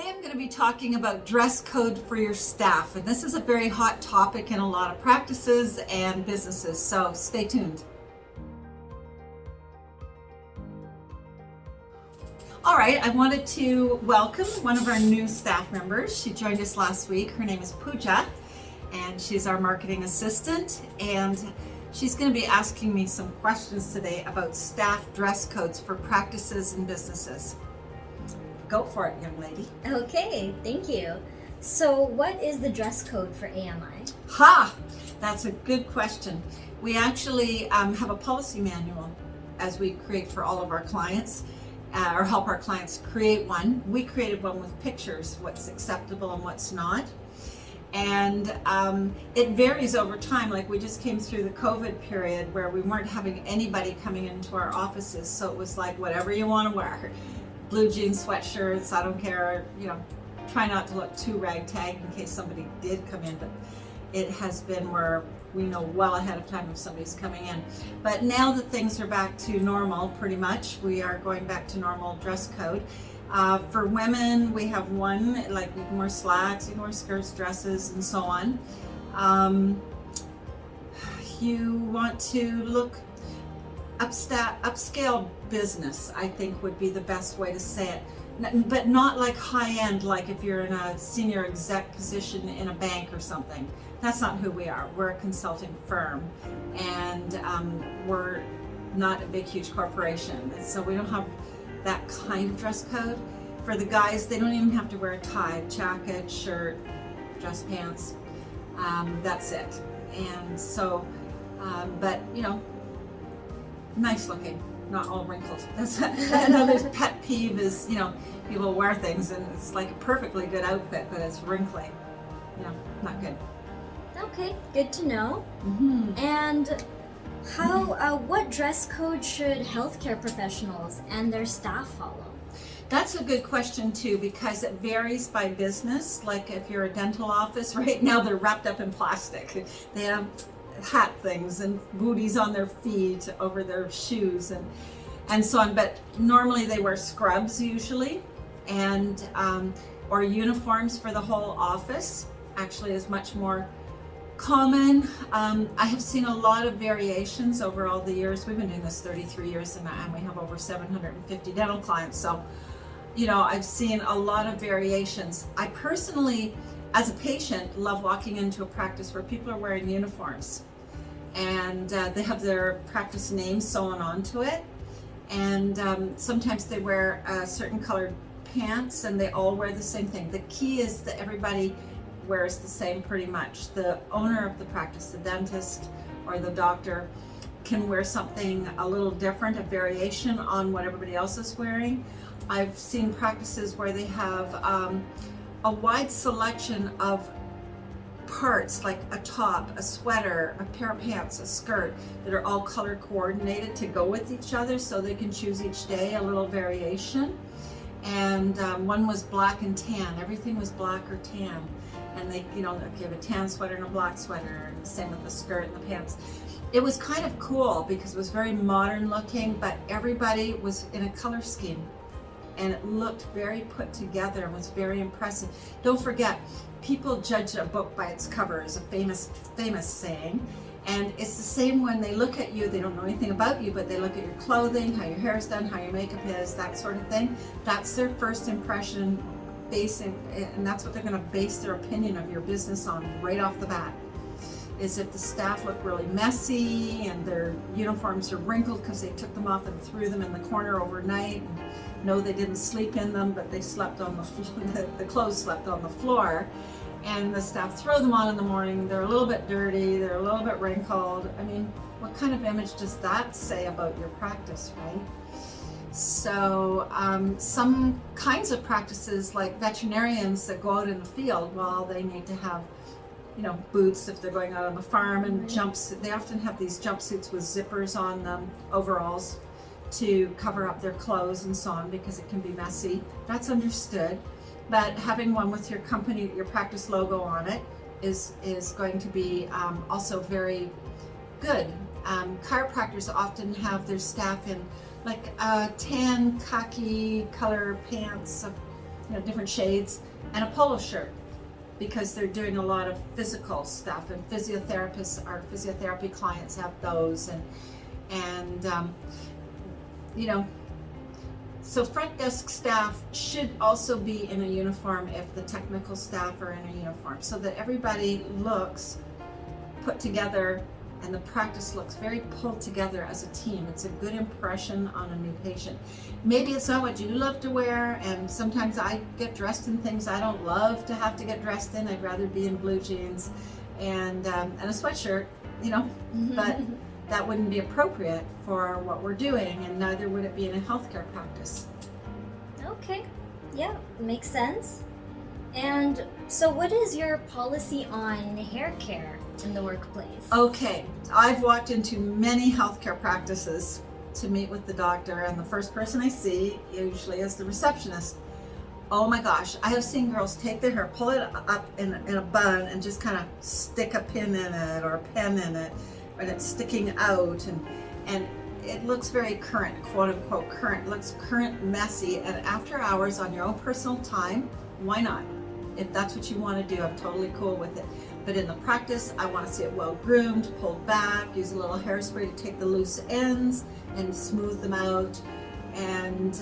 Today I'm going to be talking about dress code for your staff, and this is a very hot topic in a lot of practices and businesses, so stay tuned. All right, I wanted to welcome one of our new staff members. She joined us last week. Her name is Pooja, and she's our marketing assistant, and she's going to be asking me some questions today about staff dress codes for practices and businesses. Go for it, young lady. Okay, thank you. So what is the dress code for AMI? Ha! That's a good question. We actually have a policy manual as we create for all of our clients, or help our clients create one. We created one with pictures, what's acceptable and what's not. And it varies over time. Like we just came through the COVID period where we weren't having anybody coming into our offices. So it was like, whatever you want to wear. Blue jeans, sweatshirts, I don't care, try not to look too ragtag in case somebody did come in, but it has been where we know well ahead of time if somebody's coming in. But now that things are back to normal, pretty much, we are going back to normal dress code. For women, we have one, like you can wear slacks, you can wear skirts, dresses, and so on. You want to look upscale business, I think would be the best way to say it, but not like high-end, like if you're in a senior exec position in a bank or something. That's not who we are. We're a consulting firm, and we're not a big huge corporation, and so we don't have that kind of dress code. For the guys, they don't even have to wear a tie, jacket, shirt, dress pants, that's it. And so but nice looking, not all wrinkled. That's another pet peeve is, people wear things and it's like a perfectly good outfit, but it's wrinkly. Not good. Okay, good to know. Mm-hmm. And what dress code should healthcare professionals and their staff follow? That's a good question too, because it varies by business. Like if you're a dental office, right now they're wrapped up in plastic. They have hat things and booties on their feet over their shoes and so on, but normally they wear scrubs usually, and or uniforms for the whole office actually is much more common. I have seen a lot of variations over all the years. We've been doing this 33 years and we have over 750 dental clients, so I've seen a lot of variations. I personally, as a patient, love walking into a practice where people are wearing uniforms and they have their practice name sewn onto it, and sometimes they wear certain colored pants and they all wear the same thing. The key is that everybody wears the same pretty much. The owner of the practice, the dentist or the doctor, can wear something a little different, a variation on what everybody else is wearing. I've seen practices where they have a wide selection of parts, like a top, a sweater, a pair of pants, a skirt, that are all color coordinated to go with each other, so they can choose each day a little variation. And one was black and tan. Everything was black or tan. And they, if you have a tan sweater and a black sweater, and the same with the skirt and the pants. It was kind of cool because it was very modern looking, but everybody was in a color scheme. And it looked very put together and was very impressive. Don't forget, people judge a book by its cover is a famous saying. And it's the same when they look at you. They don't know anything about you, but they look at your clothing, how your hair is done, how your makeup is, that sort of thing. That's their first impression, and that's what they're going to base their opinion of your business on right off the bat. Is if the staff look really messy and their uniforms are wrinkled because they took them off and threw them in the corner overnight. No, they didn't sleep in them, but they slept on the floor. The clothes slept on the floor, and the staff throw them on in the morning. They're a little bit dirty. They're a little bit wrinkled. I mean, what kind of image does that say about your practice, right? So some kinds of practices, like veterinarians that go out in the field, well, they need to have boots if they're going out on the farm, and they often have these jumpsuits with zippers on them, overalls, to cover up their clothes and so on, because it can be messy. That's understood. But having one with your company, your practice logo on it is going to be also very good. Chiropractors often have their staff in like tan khaki color pants, different shades, and a polo shirt, because they're doing a lot of physical stuff, and physiotherapists, our physiotherapy clients have those, and so front desk staff should also be in a uniform if the technical staff are in a uniform, so that everybody looks put together and the practice looks very pulled together as a team. It's a good impression on a new patient. Maybe it's not what you love to wear, and sometimes I get dressed in things I don't love to have to get dressed in. I'd rather be in blue jeans and a sweatshirt, but that wouldn't be appropriate for what we're doing, and neither would it be in a healthcare practice. Okay, yeah, makes sense. And so what is your policy on hair care in the workplace? Okay, I've walked into many healthcare practices to meet with the doctor, and the first person I see usually is the receptionist. Oh my gosh, I have seen girls take their hair, pull it up in a bun, and just kind of stick a pin in it or a pen in it, and it's sticking out, and it looks very current, quote unquote current. It looks current, messy, and after hours on your own personal time, why not? If that's what you want to do, I'm totally cool with it. But in the practice, I want to see it well groomed, pulled back, use a little hairspray to take the loose ends and smooth them out. And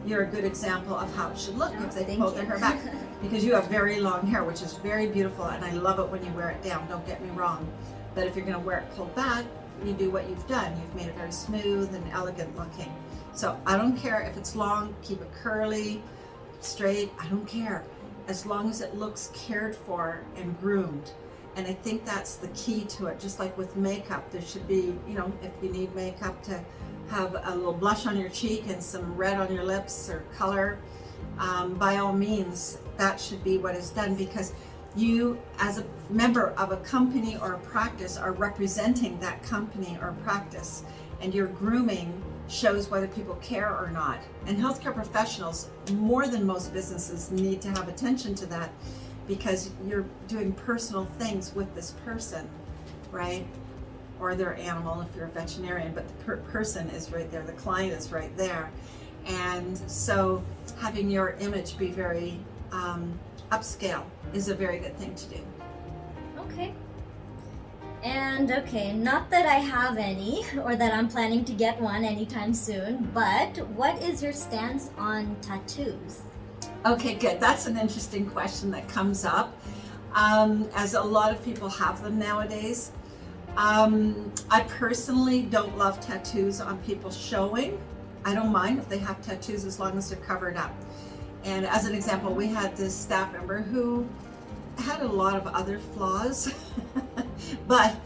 you're a good example of how it should look if they pull their hair back. Because you have very long hair, which is very beautiful, and I love it when you wear it down, don't get me wrong. But if you're going to wear it pulled back, you do what you've done. You've made it very smooth and elegant looking. So I don't care if it's long, keep it curly, straight, I don't care. As long as it looks cared for and groomed. And I think that's the key to it. Just like with makeup, there should be, if you need makeup to have a little blush on your cheek and some red on your lips or color, by all means, that should be what is done, because you, as a member of a company or a practice, are representing that company or practice, and your grooming shows whether people care or not. And healthcare professionals, more than most businesses, need to have attention to that, because you're doing personal things with this person, right? Or their animal if you're a veterinarian, but the person is right there, the client is right there. And so having your image be very upscale is a very good thing to do. Okay. And not that I have any or that I'm planning to get one anytime soon, but what is your stance on tattoos? Okay, good. That's an interesting question that comes up, as a lot of people have them nowadays. I personally don't love tattoos on people showing. I don't mind if they have tattoos as long as they're covered up. And as an example, we had this staff member who had a lot of other flaws, but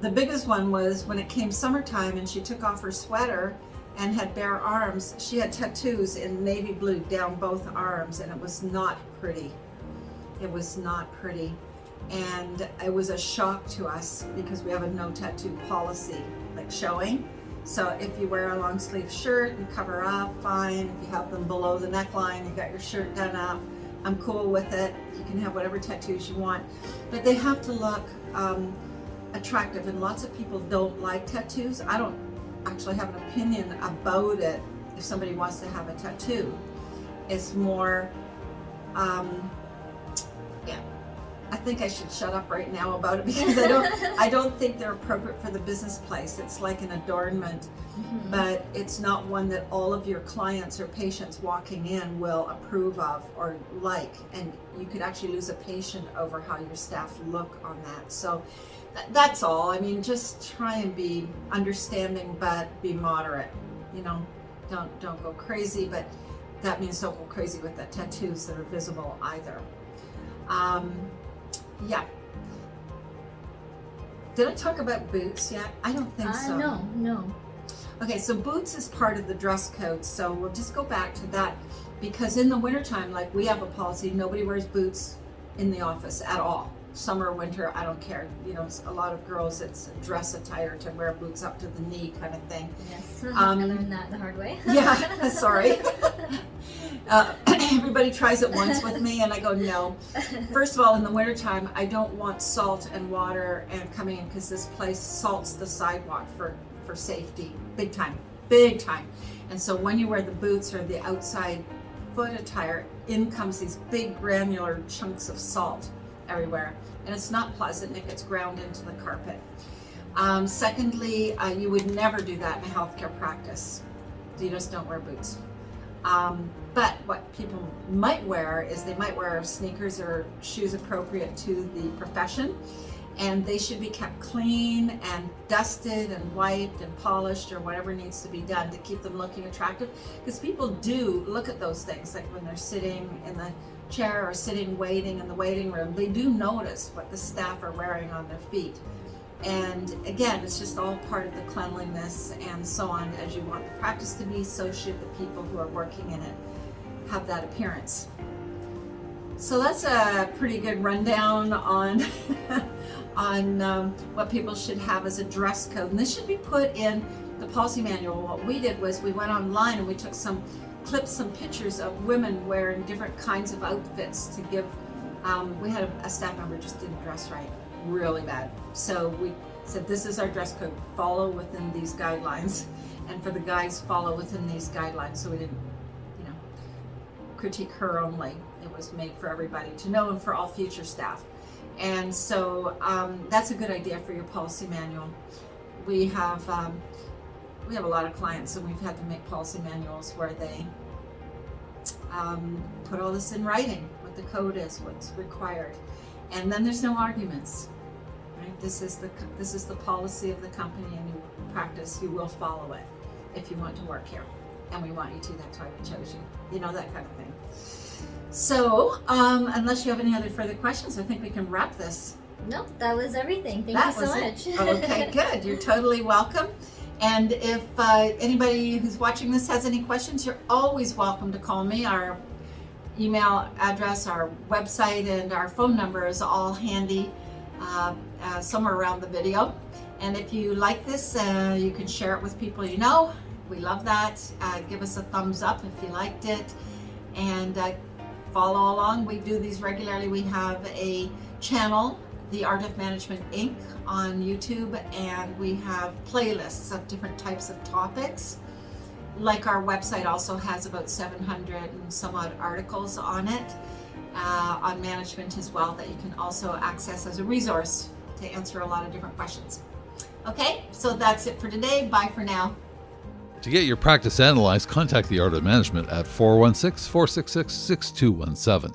the biggest one was when it came summertime and she took off her sweater and had bare arms. She had tattoos in navy blue down both arms, and it was not pretty. It was not pretty. And it was a shock to us because we have a no tattoo policy, like showing. So if you wear a long sleeve shirt and cover up, fine. If you have them below the neckline, you got your shirt done up, I'm cool with it. You can have whatever tattoos you want, but they have to look attractive, and lots of people don't like tattoos. I don't actually have an opinion about it if somebody wants to have a tattoo. It's more, I think I should shut up right now about it, because I don't think they're appropriate for the business place. It's like an adornment, but it's not one that all of your clients or patients walking in will approve of or like, and you could actually lose a patient over how your staff look on that. So that's all. I mean, just try and be understanding, but be moderate. Don't go crazy, but that means don't go crazy with the tattoos that are visible either. Yeah. Did I talk about boots yet? I don't think so. No. Okay, so boots is part of the dress code, so we'll just go back to that, because in the wintertime, like we have a policy, nobody wears boots in the office at all. Summer or winter, I don't care. A lot of girls, it's dress attire to wear boots up to the knee kind of thing. Yes, I learned that the hard way. Yeah, sorry. Everybody tries it once with me, and I go, no. First of all, in the wintertime, I don't want salt and water and coming in, because this place salts the sidewalk for safety, big time. And so when you wear the boots or the outside foot attire, in comes these big granular chunks of salt everywhere, and it's not pleasant. It gets ground into the carpet. Secondly, you would never do that in a healthcare practice. You just don't wear boots. But what people might wear is they might wear sneakers or shoes appropriate to the profession, and they should be kept clean and dusted and wiped and polished or whatever needs to be done to keep them looking attractive, because people do look at those things, like when they're sitting in the chair or sitting waiting in the waiting room, they do notice what the staff are wearing on their feet. And again, it's just all part of the cleanliness and so on. As you want the practice to be, so should the people who are working in it have that appearance. So that's a pretty good rundown on what people should have as a dress code. And this should be put in the policy manual. What we did was we went online and we took some pictures of women wearing different kinds of outfits to give. We had a staff member just didn't dress right, really bad. So we said, this is our dress code, follow within these guidelines. And for the guys, follow within these guidelines. So we didn't, critique her only. It was made for everybody to know and for all future staff. And so that's a good idea for your policy manual. We have a lot of clients, and we've had to make policy manuals where they put all this in writing, what the code is, what's required, and then there's no arguments. Right? This is the policy of the company, and you practice. You will follow it if you want to work here, and we want you to. That's why we chose you. That kind of thing. So, unless you have any other further questions, I think we can wrap this. Nope, that was everything. Thank you so much. Okay, good. You're totally welcome. And if anybody who's watching this has any questions, you're always welcome to call me. Our email address, our website, and our phone number is all handy somewhere around the video. And if you like this, you can share it with people you know. We love that. Give us a thumbs up if you liked it. And follow along. We do these regularly. We have a channel, The Art of Management Inc. on YouTube, and we have playlists of different types of topics. Like our website also has about 700 and some odd articles on it, on management as well, that you can also access as a resource to answer a lot of different questions. Okay, so that's it for today. Bye for now. To get your practice analyzed, contact the Art of Management at 416-466-6217.